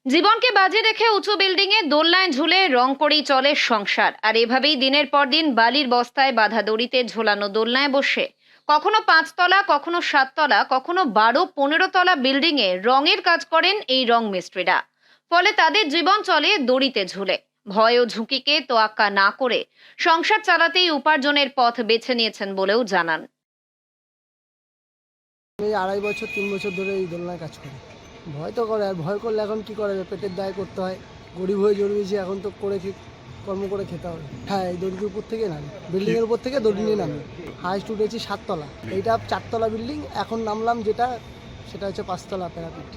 জীবনকে বাজি রেখে উঁচু বিল্ডিং এ দোলনায় ঝুলে রং করেই চলে সংসার। আর এভাবেই দিনের পর দিন বালির বস্তায় বাঁধা দড়িতে ঝোলানো দোলনায় বসে কখনো 5 তলা, কখনো 7 তলা, কখনো 12-15 তলা বিল্ডিং এ রঙের কাজ করেন এই রং মিস্ত্রিরা। ফলে তাদের জীবন চলে দড়িতে ঝুলে। ভয় ও ঝুঁকিকে তোয়াক্কা না করে সংসার চালাতেই উপার্জনের পথ বেছে নিয়েছেন বলেও জানান। এই 2.5 বছর 3 বছর ধরে এই দোলনায় কাজ করি। ভয় তো করে, আর ভয় করলে এখন কি করে, পেটের দায় করতে হয়। গরিব হয়ে জন্মেছি, এখন তো কর্ম করে খেতে হবে। হ্যাঁ, এই দড়ির উপর থেকে নামি, বিল্ডিংয়ের উপর থেকে দড়ি নিয়ে নামি। হাইস্ট উঠেছি 7 তলা, এইটা 4 তলা বিল্ডিং। এখন নামলাম সেটা হচ্ছে 5 তলা প্যারাপিট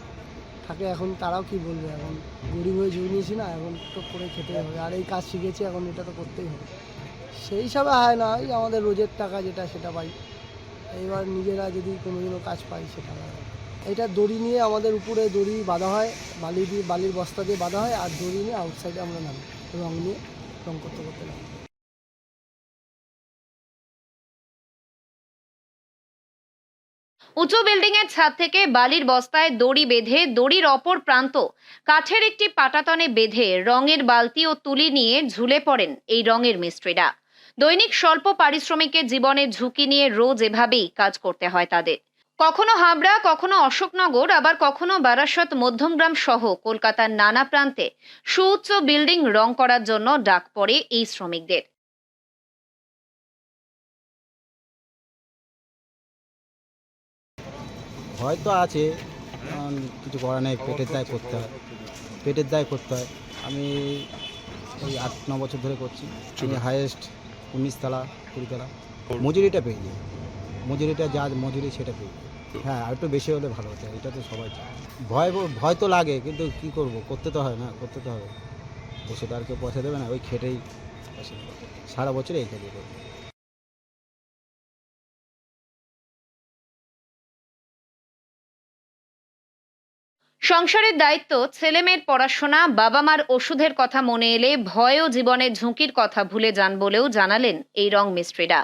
থাকে। এখন তারাও কি বলবে, এখন গরিব হয়ে জন্মেছি না, এখন তো করে খেতে হবে। আর এই কাজ শিখেছি, এখন এটা তো করতেই হবে। সেই হিসাবে হয় না, ওই আমাদের রোজের টাকা যেটা সেটা পাই। এইবার নিজেরা যদি কোনোদিনও কাজ পাই সেটা এটা দড়ি নিয়ে আমাদের উপরে দড়ি বাঁধা হয়, বালির বস্তা দিয়ে বাঁধা হয়, আর দড়ি নিয়ে আউটসাইডে আমরা নামি রং নিয়ে রং করতে করতে নামি। উঁচু বিল্ডিং এর ছাদ থেকে বালির বস্তায় দড়ি বেঁধে দড়ির অপর প্রান্ত কাঠের একটি পাটাতনে বেঁধে রঙের বালতি ও তুলি নিয়ে ঝুলে পড়েন এই রঙের মিস্ত্রিরা। দৈনিক স্বল্প পারিশ্রমিকের জীবনের ঝুঁকি নিয়ে রোজ এভাবেই কাজ করতে হয় তাদের। কখনো হাবড়া, কখনো অশোকনগর, আবার কখনো বারাসত মধ্যমগ্রাম সহ কলকাতার নানা প্রান্তে সুউচ্চ বিল্ডিং রং করার জন্য ডাক পড়ে এই শ্রমিকদের। ভয় তো আছে, কারণ কিছু করার নেই, পেটের দায় করতে হয়। আমি এই 8-9 বছর ধরে করছি। আমি হাইয়েস্ট 19 তলা 20 তলা মজুরিটা পেয়ে যাই। মজুরিটা যা মজুরি সেটা পেয়ে যাই। হ্যাঁ, আর একটু বেশি হলে ভালো হতো, এটা তো সবাই চায়। ভয় তো লাগে, কিন্তু কি করব, করতে তো হয় না, করতে তো হবে। বসে তো আর কেউ পয়সা দেবে না, ওই খেটেই পয়সা দেবে। সারা বছর এই কাজই করবো। সংসারের দায়িত্ব, ছেলেমেয়ের পড়াশোনা, বাবা মার ওষুধের কথা মনে এলে ভয় ও জীবনের ঝুঁকির কথা ভুলে যান বলেও জানালেন এই রং মিস্ত্রিরা।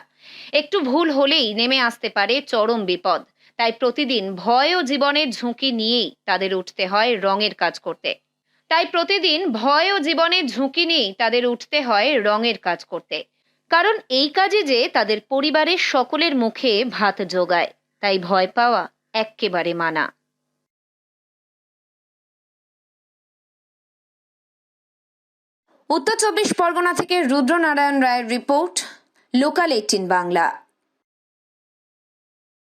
একটু ভুল হলেই নেমে আসতে পারে চরম বিপদ। তাই প্রতিদিন ভয় ও জীবনের ঝুঁকি নিয়েই তাদের উঠতে হয় রঙের কাজ করতে। রঙের কাজ করতে, কারণ এই কাজে যে তাদের পরিবারের সকলের মুখে ভাত জোগায়। তাই ভয় পাওয়া এক্কেবারে মানা। উত্তর 24 পরগনা থেকে রুদ্রনারায়ণ রায়ের রিপোর্ট, লোকাল 18 বাংলা।